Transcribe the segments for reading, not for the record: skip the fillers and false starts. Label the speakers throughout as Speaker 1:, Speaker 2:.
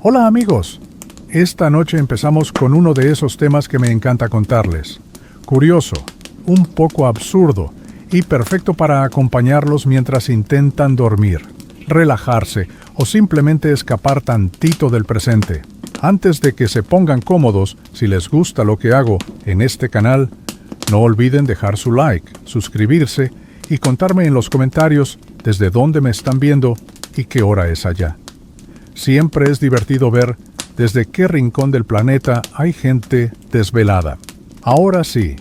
Speaker 1: Hola amigos, esta noche empezamos con uno de esos temas que me encanta contarles. Curioso, un poco absurdo y perfecto para acompañarlos mientras intentan dormir, relajarse o simplemente escapar tantito del presente. Antes de que se pongan cómodos, si les gusta lo que hago en este canal, no olviden dejar su like, suscribirse y contarme en los comentarios desde dónde me están viendo y qué hora es allá. Siempre es divertido ver desde qué rincón del planeta hay gente desvelada. Ahora sí,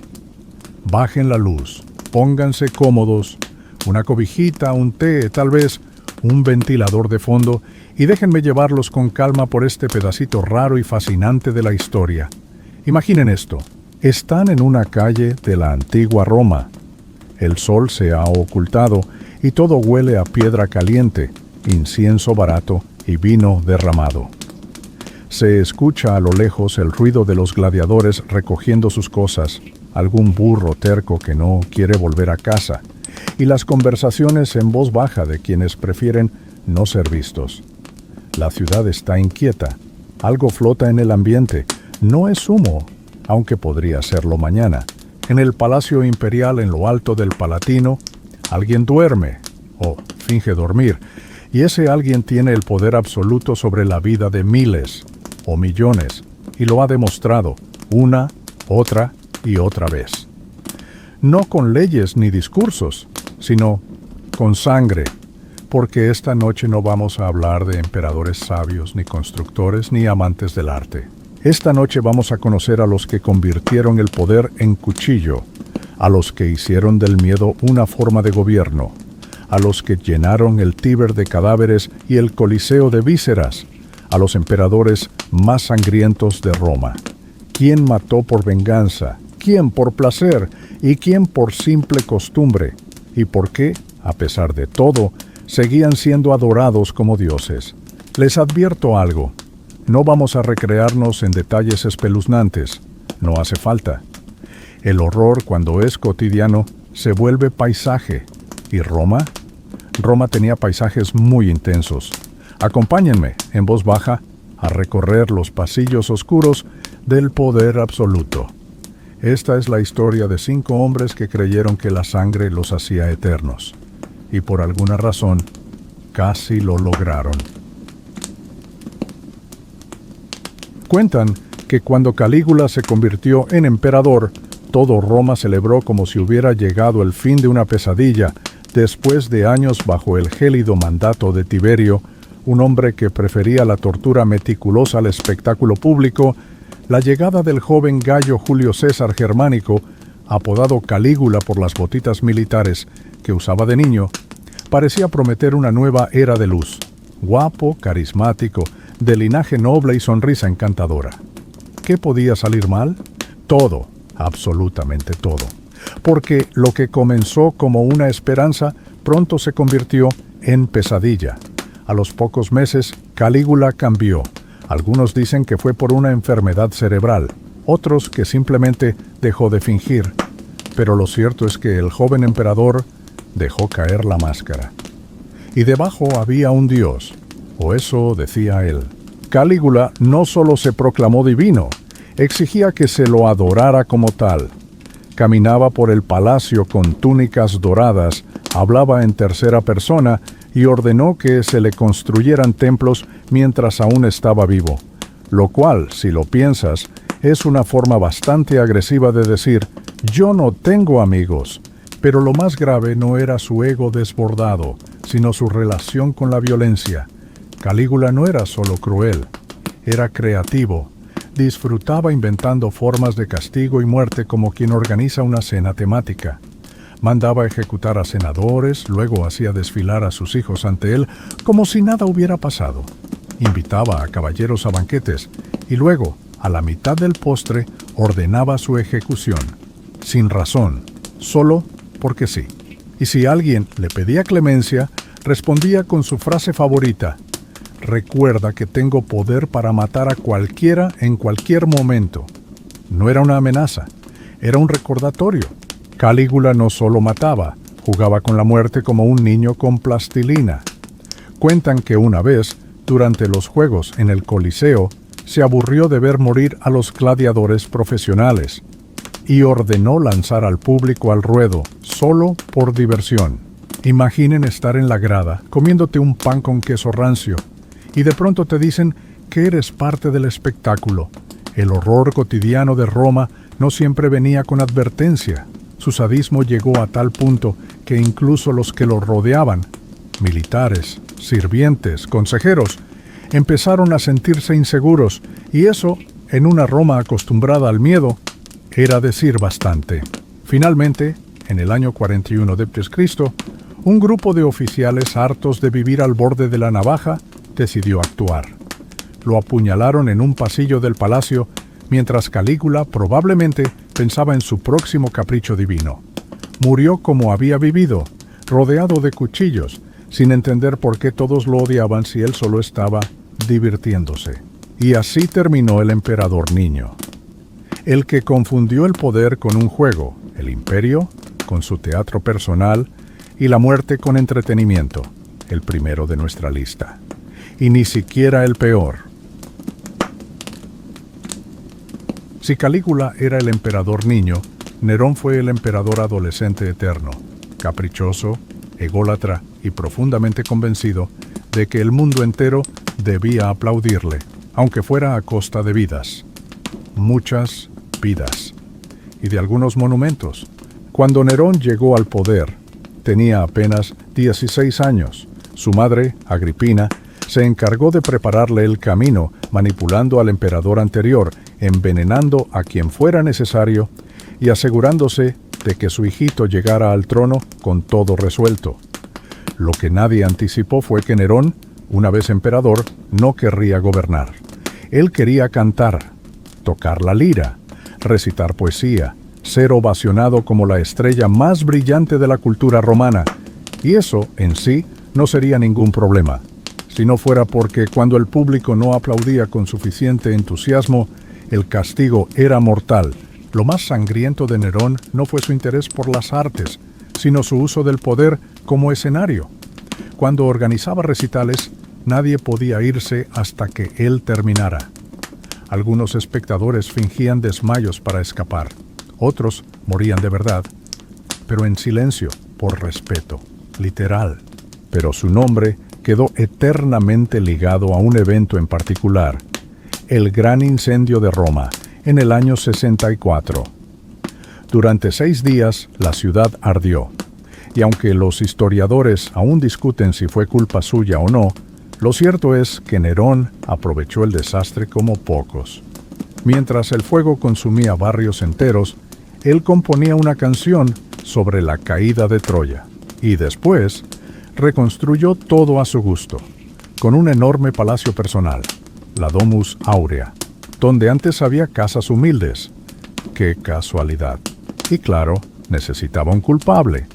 Speaker 1: bajen la luz, pónganse cómodos, una cobijita, un té, tal vez un ventilador de fondo y déjenme llevarlos con calma por este pedacito raro y fascinante de la historia. Imaginen esto, están en una calle de la antigua Roma. El sol se ha ocultado y todo huele a piedra caliente, incienso barato y vino derramado. Se escucha a lo lejos el ruido de los gladiadores recogiendo sus cosas, algún burro terco que no quiere volver a casa, y las conversaciones en voz baja de quienes prefieren no ser vistos. La ciudad está inquieta, algo flota en el ambiente, no es humo, aunque podría serlo mañana. En el Palacio Imperial en lo alto del Palatino, alguien duerme, o finge dormir, y ese alguien tiene el poder absoluto sobre la vida de miles o millones, y lo ha demostrado una, otra y otra vez. No con leyes ni discursos, sino con sangre, porque esta noche no vamos a hablar de emperadores sabios, ni constructores, ni amantes del arte. Esta noche vamos a conocer a los que convirtieron el poder en cuchillo, a los que hicieron del miedo una forma de gobierno, a los que llenaron el Tíber de cadáveres y el Coliseo de vísceras, a los emperadores más sangrientos de Roma. ¿Quién mató por venganza? ¿Quién por placer? ¿Y quién por simple costumbre? ¿Y por qué, a pesar de todo, seguían siendo adorados como dioses? Les advierto algo. No vamos a recrearnos en detalles espeluznantes. No hace falta. El horror, cuando es cotidiano, se vuelve paisaje. ¿Y Roma? Roma tenía paisajes muy intensos. Acompáñenme, en voz baja, a recorrer los pasillos oscuros del poder absoluto. Esta es la historia de 5 hombres que creyeron que la sangre los hacía eternos. Y por alguna razón, casi lo lograron. Cuentan que cuando Calígula se convirtió en emperador, todo Roma celebró como si hubiera llegado el fin de una pesadilla, después de años bajo el gélido mandato de Tiberio, un hombre que prefería la tortura meticulosa al espectáculo público. La llegada del joven Gayo Julio César Germánico, apodado Calígula por las botitas militares que usaba de niño, parecía prometer una nueva era de luz. Guapo, carismático, de linaje noble y sonrisa encantadora. ¿Qué podía salir mal? Todo, absolutamente todo. Porque lo que comenzó como una esperanza pronto se convirtió en pesadilla. A los pocos meses, Calígula cambió. Algunos dicen que fue por una enfermedad cerebral, otros que simplemente dejó de fingir. Pero lo cierto es que el joven emperador dejó caer la máscara. Y debajo había un dios, o eso decía él. Calígula no solo se proclamó divino, exigía que se lo adorara como tal. Caminaba por el palacio con túnicas doradas, hablaba en tercera persona y ordenó que se le construyeran templos mientras aún estaba vivo, lo cual, si lo piensas, es una forma bastante agresiva de decir, yo no tengo amigos. Pero lo más grave no era su ego desbordado, sino su relación con la violencia. Calígula no era solo cruel, era creativo. Disfrutaba inventando formas de castigo y muerte como quien organiza una cena temática. Mandaba ejecutar a senadores, luego hacía desfilar a sus hijos ante él como si nada hubiera pasado. Invitaba a caballeros a banquetes y luego, a la mitad del postre, ordenaba su ejecución. Sin razón, solo porque sí. Y si alguien le pedía clemencia, respondía con su frase favorita: recuerda que tengo poder para matar a cualquiera en cualquier momento. No era una amenaza, era un recordatorio. Calígula no solo mataba, jugaba con la muerte como un niño con plastilina. Cuentan que una vez Durante los juegos en el Coliseo, se aburrió de ver morir a los gladiadores profesionales y ordenó lanzar al público al ruedo, solo por diversión. Imaginen estar en la grada, comiéndote un pan con queso rancio, y de pronto te dicen que eres parte del espectáculo. El horror cotidiano de Roma no siempre venía con advertencia. Su sadismo llegó a tal punto que incluso los que lo rodeaban, militares, sirvientes, consejeros, empezaron a sentirse inseguros, y eso, en una Roma acostumbrada al miedo, era decir bastante. Finalmente, en el año 41 d.C., un grupo de oficiales hartos de vivir al borde de la navaja decidió actuar. Lo apuñalaron en un pasillo del palacio, mientras Calígula probablemente pensaba en su próximo capricho divino. Murió como había vivido, rodeado de cuchillos, sin entender por qué todos lo odiaban si él solo estaba divirtiéndose. Y así terminó el emperador niño. El que confundió el poder con un juego, el imperio con su teatro personal y la muerte con entretenimiento, el primero de nuestra lista. Y ni siquiera el peor. Si Calígula era el emperador niño, Nerón fue el emperador adolescente eterno, caprichoso, ególatra y profundamente convencido de que el mundo entero debía aplaudirle, aunque fuera a costa de vidas. Muchas vidas. Y de algunos monumentos. Cuando Nerón llegó al poder, tenía apenas 16 años. Su madre, Agripina, se encargó de prepararle el camino, manipulando al emperador anterior, envenenando a quien fuera necesario y asegurándose de que su hijito llegara al trono con todo resuelto. Lo que nadie anticipó fue que Nerón, una vez emperador, no querría gobernar. Él quería cantar, tocar la lira, recitar poesía, ser ovacionado como la estrella más brillante de la cultura romana, y eso, en sí, no sería ningún problema, si no fuera porque cuando el público no aplaudía con suficiente entusiasmo, el castigo era mortal. Lo más sangriento de Nerón no fue su interés por las artes, sino su uso del poder como escenario. Cuando organizaba recitales, nadie podía irse hasta que él terminara. Algunos espectadores fingían desmayos para escapar. Otros morían de verdad, pero en silencio, por respeto, literal. Pero su nombre quedó eternamente ligado a un evento en particular, el Gran Incendio de Roma, en el año 64. Durante 6 días, la ciudad ardió, y aunque los historiadores aún discuten si fue culpa suya o no, lo cierto es que Nerón aprovechó el desastre como pocos. Mientras el fuego consumía barrios enteros, él componía una canción sobre la caída de Troya, y después reconstruyó todo a su gusto, con un enorme palacio personal, la Domus Aurea, donde antes había casas humildes. ¡Qué casualidad! Y claro, necesitaba un culpable,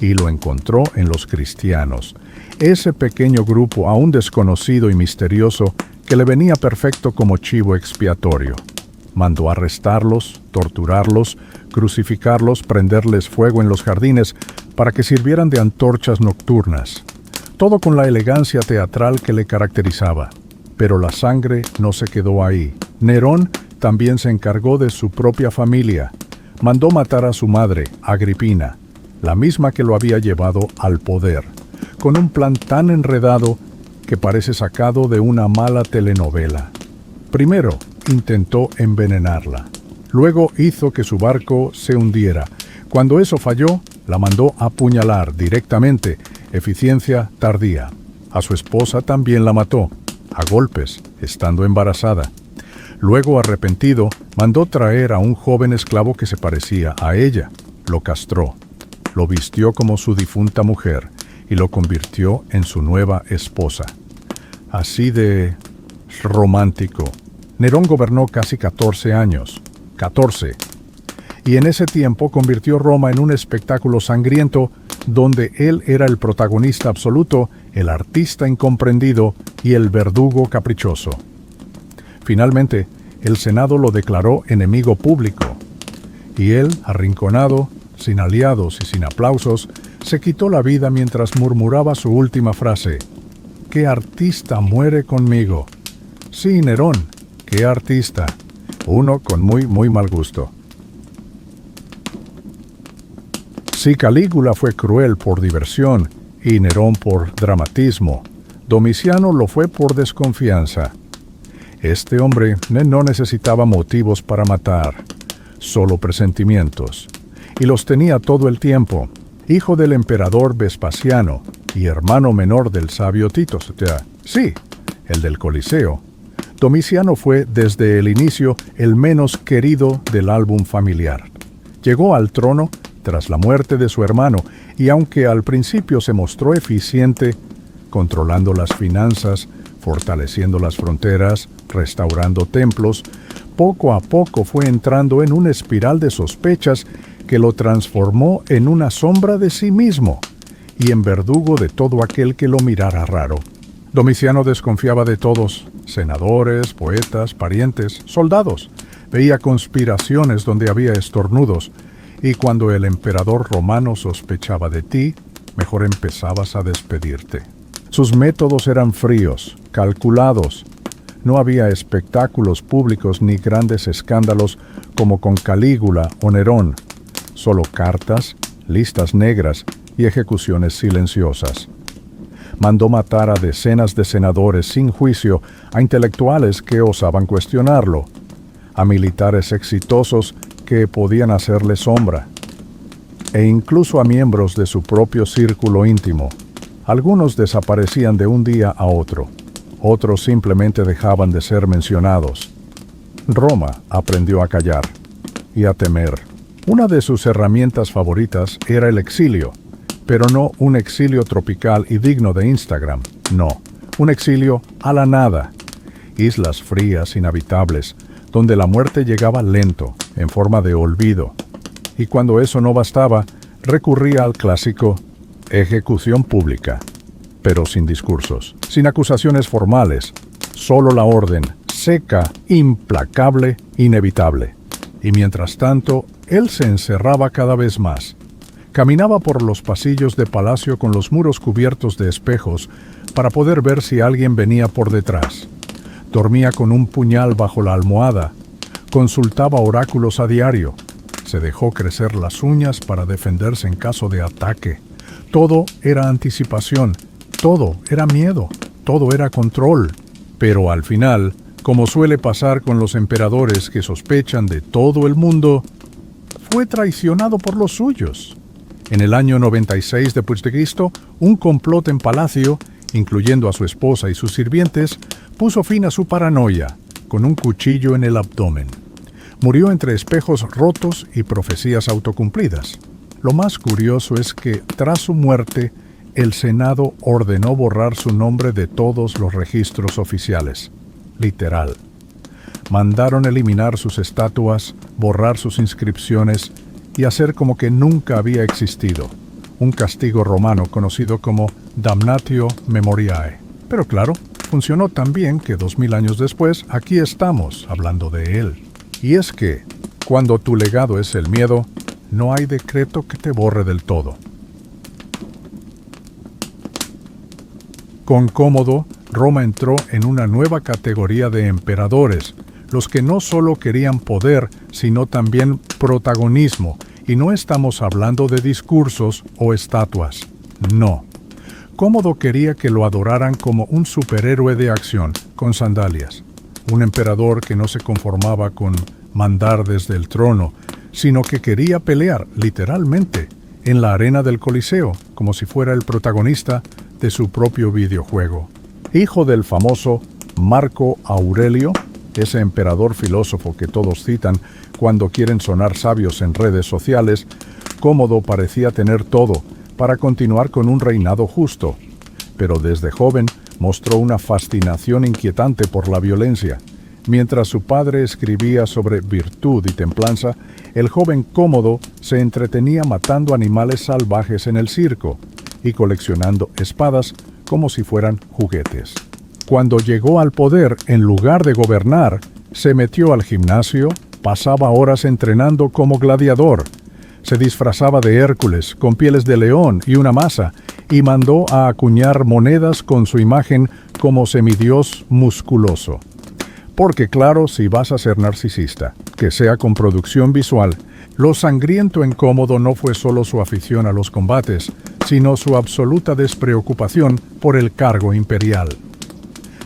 Speaker 1: y lo encontró en los cristianos, ese pequeño grupo aún desconocido y misterioso que le venía perfecto como chivo expiatorio. Mandó arrestarlos, torturarlos, crucificarlos, prenderles fuego en los jardines para que sirvieran de antorchas nocturnas. Todo con la elegancia teatral que le caracterizaba. Pero la sangre no se quedó ahí. Nerón también se encargó de su propia familia. Mandó matar a su madre, Agripina, la misma que lo había llevado al poder, con un plan tan enredado que parece sacado de una mala telenovela. Primero, intentó envenenarla. Luego hizo que su barco se hundiera. Cuando eso falló, la mandó apuñalar directamente, eficiencia tardía. A su esposa también la mató, a golpes, estando embarazada. Luego, arrepentido, mandó traer a un joven esclavo que se parecía a ella. Lo castró, lo vistió como su difunta mujer y lo convirtió en su nueva esposa. Así de romántico. Nerón gobernó casi 14 años. 14. Y en ese tiempo convirtió Roma en un espectáculo sangriento donde él era el protagonista absoluto, el artista incomprendido y el verdugo caprichoso. Finalmente, el Senado lo declaró enemigo público, y él, arrinconado, sin aliados y sin aplausos, se quitó la vida mientras murmuraba su última frase: qué artista muere conmigo. Sí, Nerón, qué artista. Uno con muy mal gusto. Si Calígula fue cruel por diversión y Nerón por dramatismo, Domiciano lo fue por desconfianza. Este hombre no necesitaba motivos para matar, solo presentimientos, y los tenía todo el tiempo. Hijo del emperador Vespasiano y hermano menor del sabio Tito, sí, el del Coliseo, Domiciano fue desde el inicio el menos querido del álbum familiar. Llegó al trono tras la muerte de su hermano y aunque al principio se mostró eficiente, controlando las finanzas, fortaleciendo las fronteras, restaurando templos, poco a poco fue entrando en una espiral de sospechas que lo transformó en una sombra de sí mismo y en verdugo de todo aquel que lo mirara raro. Domiciano desconfiaba de todos, senadores, poetas, parientes, soldados. Veía conspiraciones donde había estornudos, y cuando el emperador romano sospechaba de ti, mejor empezabas a despedirte. Sus métodos eran fríos, calculados. No había espectáculos públicos ni grandes escándalos como con Calígula o Nerón. Solo cartas, listas negras y ejecuciones silenciosas. Mandó matar a decenas de senadores sin juicio, a intelectuales que osaban cuestionarlo, a militares exitosos que podían hacerle sombra, e incluso a miembros de su propio círculo íntimo. Algunos desaparecían de un día a otro, otros simplemente dejaban de ser mencionados. Roma aprendió a callar y a temer. Una de sus herramientas favoritas era el exilio, pero no un exilio tropical y digno de Instagram, no, un exilio a la nada. Islas frías, inhabitables, donde la muerte llegaba lento, en forma de olvido. Y cuando eso no bastaba, recurría al clásico ejecución pública, pero sin discursos, sin acusaciones formales, solo la orden, seca, implacable, inevitable. Y mientras tanto, él se encerraba cada vez más. Caminaba por los pasillos de palacio con los muros cubiertos de espejos para poder ver si alguien venía por detrás. Dormía con un puñal bajo la almohada. Consultaba oráculos a diario. Se dejó crecer las uñas para defenderse en caso de ataque. Todo era anticipación, todo era miedo, todo era control. Pero al final, como suele pasar con los emperadores que sospechan de todo el mundo, fue traicionado por los suyos. En el año 96 después de Cristo, un complot en palacio, incluyendo a su esposa y sus sirvientes, puso fin a su paranoia, con un cuchillo en el abdomen. Murió entre espejos rotos y profecías autocumplidas. Lo más curioso es que, tras su muerte, el Senado ordenó borrar su nombre de todos los registros oficiales. Literal. Mandaron eliminar sus estatuas, borrar sus inscripciones y hacer como que nunca había existido. Un castigo romano conocido como damnatio memoriae. Pero claro, funcionó tan bien que 2000 años después, aquí estamos hablando de él. Y es que, cuando tu legado es el miedo, no hay decreto que te borre del todo. Con Cómodo, Roma entró en una nueva categoría de emperadores, los que no solo querían poder, sino también protagonismo, y no estamos hablando de discursos o estatuas. No. Cómodo quería que lo adoraran como un superhéroe de acción, con sandalias. Un emperador que no se conformaba con mandar desde el trono, sino que quería pelear, literalmente, en la arena del Coliseo, como si fuera el protagonista de su propio videojuego. Hijo del famoso Marco Aurelio, ese emperador filósofo que todos citan cuando quieren sonar sabios en redes sociales, Cómodo parecía tener todo para continuar con un reinado justo, pero desde joven mostró una fascinación inquietante por la violencia. Mientras su padre escribía sobre virtud y templanza, el joven Cómodo se entretenía matando animales salvajes en el circo y coleccionando espadas como si fueran juguetes. Cuando llegó al poder, en lugar de gobernar, se metió al gimnasio, pasaba horas entrenando como gladiador, se disfrazaba de Hércules con pieles de león y una maza, y mandó a acuñar monedas con su imagen como semidios musculoso. Porque claro, si vas a ser narcisista, que sea con producción visual, lo sangriento en Cómodo no fue solo su afición a los combates, sino su absoluta despreocupación por el cargo imperial.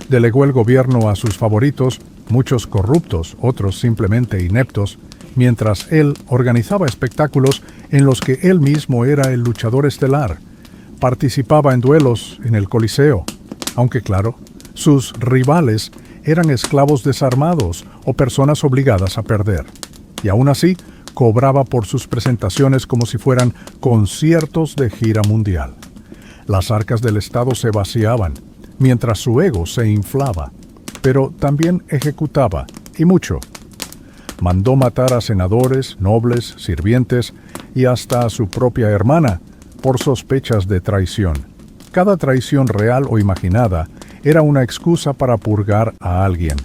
Speaker 1: Delegó el gobierno a sus favoritos, muchos corruptos, otros simplemente ineptos, mientras él organizaba espectáculos en los que él mismo era el luchador estelar. Participaba en duelos en el Coliseo, aunque claro, sus rivales eran esclavos desarmados o personas obligadas a perder. Y aún así, cobraba por sus presentaciones como si fueran conciertos de gira mundial. Las arcas del Estado se vaciaban, mientras su ego se inflaba, pero también ejecutaba, y mucho. Mandó matar a senadores, nobles, sirvientes y hasta a su propia hermana por sospechas de traición. Cada traición real o imaginada era una excusa para purgar a alguien.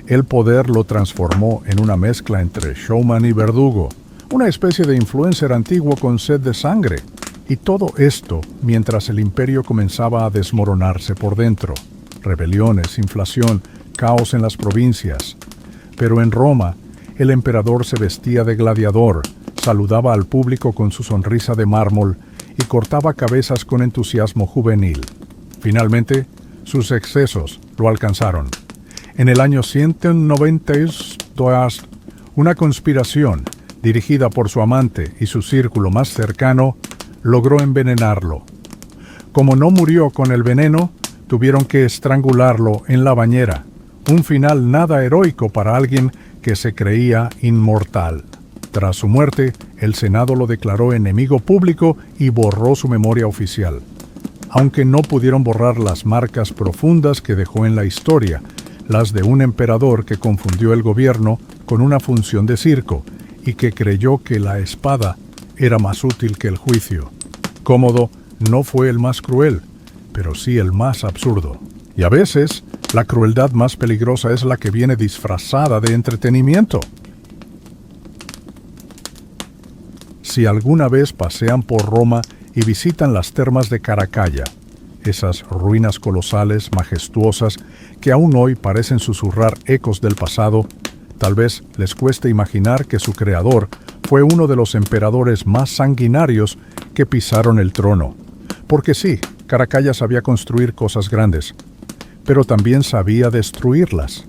Speaker 1: El poder lo transformó en una mezcla entre showman y verdugo, una especie de influencer antiguo con sed de sangre. Y todo esto mientras el imperio comenzaba a desmoronarse por dentro. Rebeliones, inflación, caos en las provincias. Pero en Roma, el emperador se vestía de gladiador, saludaba al público con su sonrisa de mármol y cortaba cabezas con entusiasmo juvenil. Finalmente, sus excesos lo alcanzaron. En el año 192, una conspiración, dirigida por su amante y su círculo más cercano, logró envenenarlo. Como no murió con el veneno, tuvieron que estrangularlo en la bañera, un final nada heroico para alguien que se creía inmortal. Tras su muerte, el Senado lo declaró enemigo público y borró su memoria oficial. Aunque no pudieron borrar las marcas profundas que dejó en la historia, las de un emperador que confundió el gobierno con una función de circo y que creyó que la espada era más útil que el juicio. Cómodo no fue el más cruel, pero sí el más absurdo. Y a veces, la crueldad más peligrosa es la que viene disfrazada de entretenimiento. Si alguna vez pasean por Roma y visitan las termas de Caracalla, esas ruinas colosales, majestuosas, que aún hoy parecen susurrar ecos del pasado, tal vez les cueste imaginar que su creador fue uno de los emperadores más sanguinarios que pisaron el trono. Porque sí, Caracalla sabía construir cosas grandes, pero también sabía destruirlas.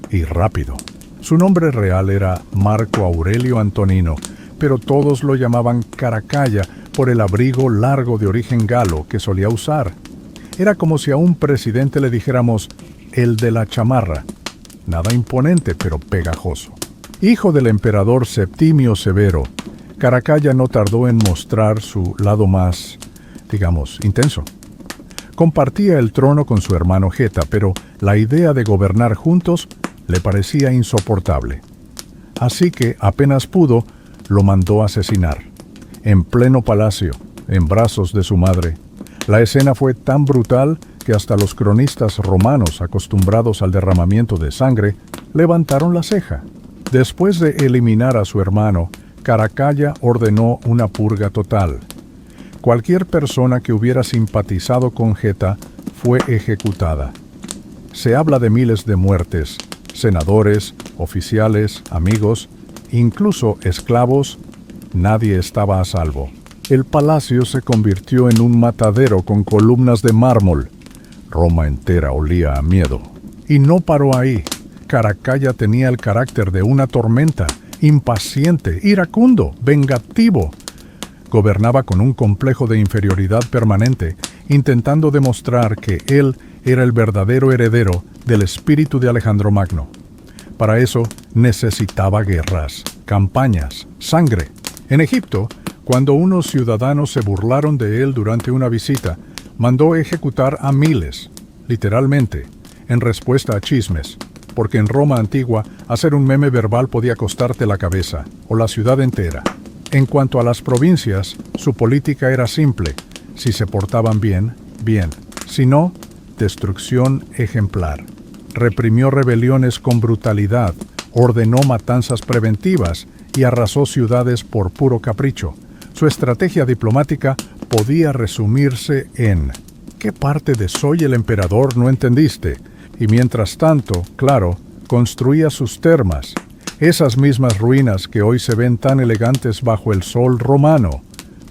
Speaker 1: Y rápido. Su nombre real era Marco Aurelio Antonino, pero todos lo llamaban Caracalla por el abrigo largo de origen galo que solía usar. Era como si a un presidente le dijéramos el de la chamarra. Nada imponente, pero pegajoso. Hijo del emperador Septimio Severo, Caracalla no tardó en mostrar su lado más, intenso. Compartía el trono con su hermano Geta, pero la idea de gobernar juntos le parecía insoportable. Así que, apenas pudo, lo mandó asesinar. En pleno palacio, en brazos de su madre. La escena fue tan brutal que hasta los cronistas romanos, acostumbrados al derramamiento de sangre, levantaron la ceja. Después de eliminar a su hermano, Caracalla ordenó una purga total. Cualquier persona que hubiera simpatizado con Geta fue ejecutada. Se habla de miles de muertes, senadores, oficiales, amigos, incluso esclavos. Nadie estaba a salvo. El palacio se convirtió en un matadero con columnas de mármol. Roma entera olía a miedo. Y no paró ahí. Caracalla tenía el carácter de una tormenta, impaciente, iracundo, vengativo. Gobernaba con un complejo de inferioridad permanente, intentando demostrar que él era el verdadero heredero del espíritu de Alejandro Magno. Para eso necesitaba guerras, campañas, sangre. En Egipto, cuando unos ciudadanos se burlaron de él durante una visita, mandó ejecutar a miles, literalmente, en respuesta a chismes, porque en Roma antigua hacer un meme verbal podía costarte la cabeza, o la ciudad entera. En cuanto a las provincias, su política era simple: si se portaban bien, bien; si no, destrucción ejemplar. Reprimió rebeliones con brutalidad, ordenó matanzas preventivas y arrasó ciudades por puro capricho. Su estrategia diplomática podía resumirse en: ¿qué parte de Soy el Emperador no entendiste? Y mientras tanto, claro, construía sus termas, esas mismas ruinas que hoy se ven tan elegantes bajo el sol romano,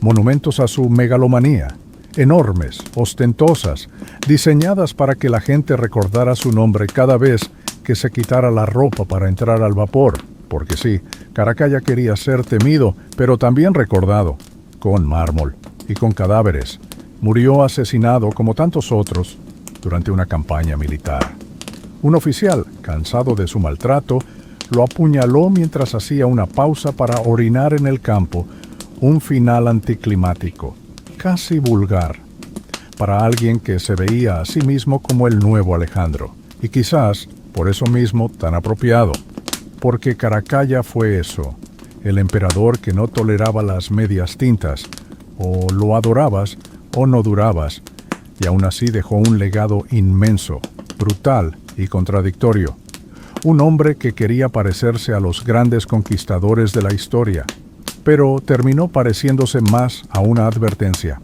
Speaker 1: monumentos a su megalomanía, enormes, ostentosas, diseñadas para que la gente recordara su nombre cada vez que se quitara la ropa para entrar al vapor, porque sí, Caracalla quería ser temido, pero también recordado, con mármol y con cadáveres. Murió asesinado como tantos otros durante una campaña militar. Un oficial, cansado de su maltrato, lo apuñaló mientras hacía una pausa para orinar en el campo, un final anticlimático, casi vulgar, para alguien que se veía a sí mismo como el nuevo Alejandro, y quizás, por eso mismo, tan apropiado, porque Caracalla fue eso, el emperador que no toleraba las medias tintas, o lo adorabas o no durabas, y aún así dejó un legado inmenso, brutal y contradictorio. Un hombre que quería parecerse a los grandes conquistadores de la historia, pero terminó pareciéndose más a una advertencia.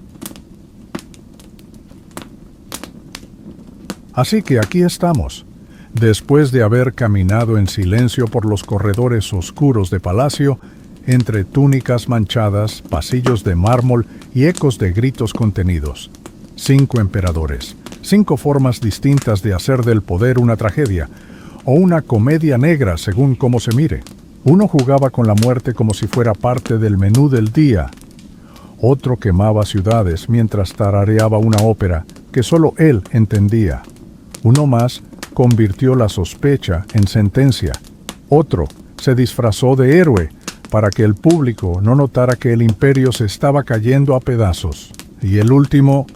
Speaker 1: Así que aquí estamos, después de haber caminado en silencio por los corredores oscuros de palacio, entre túnicas manchadas, pasillos de mármol y ecos de gritos contenidos. 5 emperadores, 5 formas distintas de hacer del poder una tragedia, o una comedia negra según cómo se mire. Uno jugaba con la muerte como si fuera parte del menú del día. Otro quemaba ciudades mientras tarareaba una ópera que solo él entendía. Uno más convirtió la sospecha en sentencia. Otro se disfrazó de héroe para que el público no notara que el imperio se estaba cayendo a pedazos. Y el último,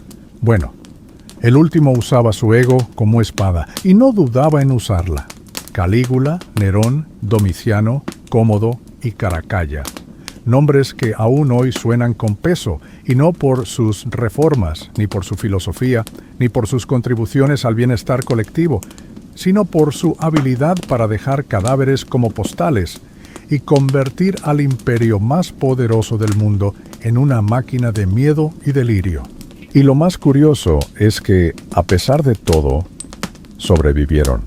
Speaker 1: el último usaba su ego como espada y no dudaba en usarla. Calígula, Nerón, Domiciano, Cómodo y Caracalla. Nombres que aún hoy suenan con peso, y no por sus reformas, ni por su filosofía, ni por sus contribuciones al bienestar colectivo, sino por su habilidad para dejar cadáveres como postales y convertir al imperio más poderoso del mundo en una máquina de miedo y delirio. Y lo más curioso es que, a pesar de todo, sobrevivieron.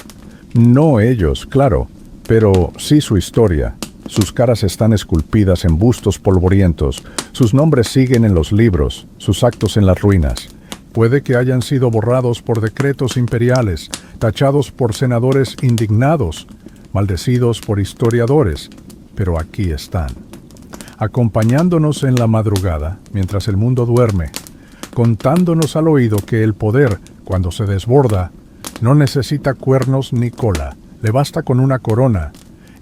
Speaker 1: No ellos, claro, pero sí su historia. Sus caras están esculpidas en bustos polvorientos, sus nombres siguen en los libros, sus actos en las ruinas. Puede que hayan sido borrados por decretos imperiales, tachados por senadores indignados, maldecidos por historiadores, pero aquí están, acompañándonos en la madrugada, mientras el mundo duerme, contándonos al oído que el poder, cuando se desborda, no necesita cuernos ni cola, le basta con una corona.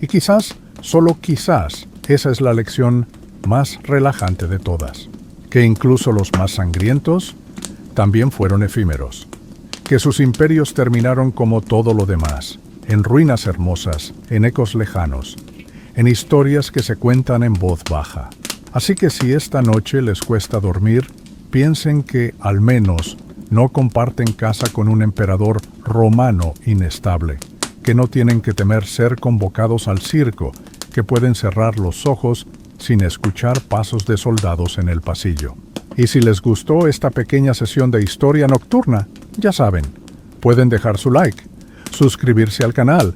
Speaker 1: Y quizás, solo quizás, esa es la lección más relajante de todas. Que incluso los más sangrientos también fueron efímeros. Que sus imperios terminaron como todo lo demás, en ruinas hermosas, en ecos lejanos, en historias que se cuentan en voz baja. Así que si esta noche les cuesta dormir, piensen que, al menos, no comparten casa con un emperador romano inestable, que no tienen que temer ser convocados al circo, que pueden cerrar los ojos sin escuchar pasos de soldados en el pasillo. Y si les gustó esta pequeña sesión de historia nocturna, ya saben, pueden dejar su like, suscribirse al canal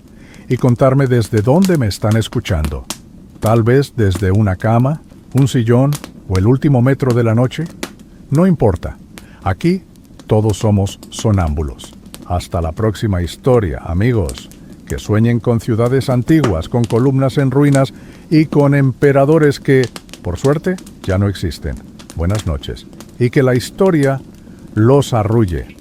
Speaker 1: y contarme desde dónde me están escuchando. Tal vez desde una cama, un sillón o el último metro de la noche. No importa. Aquí todos somos sonámbulos. Hasta la próxima historia, amigos. Que sueñen con ciudades antiguas, con columnas en ruinas y con emperadores que, por suerte, ya no existen. Buenas noches. Y que la historia los arrulle.